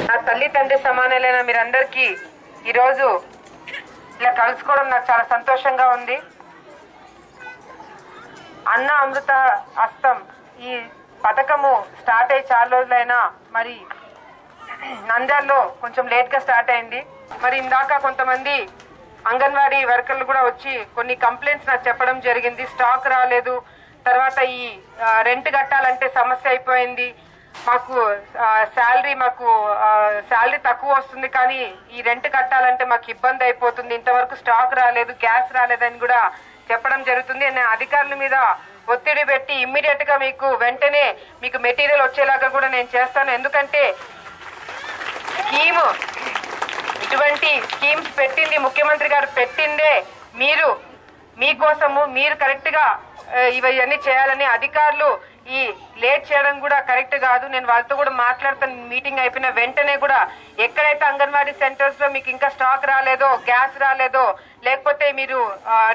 నా తల్లి తండ్రి సమానులైన మీరందరికీ ఈరోజు ఇలా కలుసుకోవడం నాకు చాలా సంతోషంగా ఉంది. అన్న అమృత హస్తం ఈ పథకము స్టార్ట్ అయ్యి చాలా రోజులైనా మరి నంద్యాలలో కొంచెం లేట్ గా స్టార్ట్ అయింది. మరి ఇందాక కొంతమంది అంగన్వాడీ వర్కర్లు కూడా వచ్చి కొన్ని కంప్లైంట్స్ నాకు చెప్పడం జరిగింది. స్టాక్ రాలేదు, తర్వాత ఈ రెంట్ కట్టాలంటే సమస్య అయిపోయింది, మాకు శాలరీ తక్కువ వస్తుంది కానీ ఈ రెంట్ కట్టాలంటే మాకు ఇబ్బంది అయిపోతుంది, ఇంతవరకు స్టాక్ రాలేదు, గ్యాస్ రాలేదని కూడా చెప్పడం జరుగుతుంది. నేను అధికారుల మీద ఒత్తిడి పెట్టి ఇమ్మీడియట్ గా మీకు వెంటనే మీకు మెటీరియల్ వచ్చేలాగా కూడా నేను చేస్తాను. ఎందుకంటే ఇటువంటి స్కీమ్స్ పెట్టింది ముఖ్యమంత్రి గారు పెట్టిందే మీకోసము, మీరు కరెక్ట్ గా ఇవన్నీ చేయాలని. అధికారులు ఈ లేట్ చేయడం కూడా కరెక్ట్ కాదు. నేను వాళ్ళతో కూడా మాట్లాడుతాను. మీటింగ్ అయిపోయిన వెంటనే కూడా ఎక్కడైతే అంగన్వాడీ సెంటర్స్ లో మీకు ఇంకా స్టాక్ రాలేదో, గ్యాస్ రాలేదో, లేకపోతే మీరు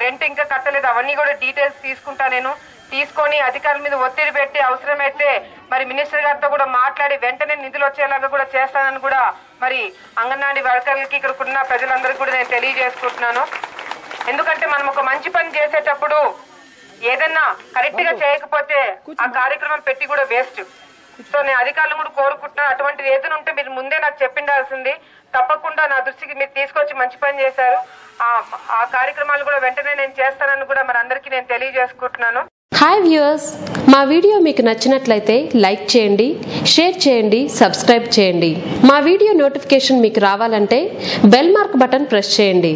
రెంట్ ఇంకా కట్టలేదు, అవన్నీ కూడా డీటెయిల్స్ తీసుకుంటా. నేను తీసుకొని అధికారుల మీద ఒత్తిడి పెట్టి అవసరమైతే మరి మినిస్టర్ గారితో కూడా మాట్లాడి వెంటనే నిధులు వచ్చేలాగా కూడా చేస్తానని కూడా మరి అంగన్వాడీ వర్కర్లకి ఇక్కడకున్న ప్రజలందరికీ కూడా నేను తెలియజేసుకుంటున్నాను. ఎందుకంటే మనం ఒక మంచి పని చేసేటప్పుడు ఏదన్నా కరెక్ట్ గా చేయకపోతే ఆ కార్యక్రమం పెట్టి కూడా వేస్ట్. సో నేను అధికారులు కూడా కోరుకుంటున్నాను, అటువంటిది ఏదైనా ఉంటే మీరు ముందే నాకు చెప్పిండాల్సింది. తప్పకుండా నా దృష్టికి మీరు తీసుకొచ్చి మంచి పని చేశారు. ఆ కార్యక్రమాలు కూడా వెంటనే నేను చేస్తానని కూడా మరి అందరికీ నేను తెలియజేసుకుంటున్నాను. హాయ్ వ్యూయర్స్, మా వీడియో మీకు నచ్చినట్లయితే లైక్ చేయండి, షేర్ చేయండి, సబ్స్క్రైబ్ చేయండి. మా వీడియో నోటిఫికేషన్ మీకు రావాలంటే బెల్ మార్క్ బటన్ ప్రెస్ చేయండి.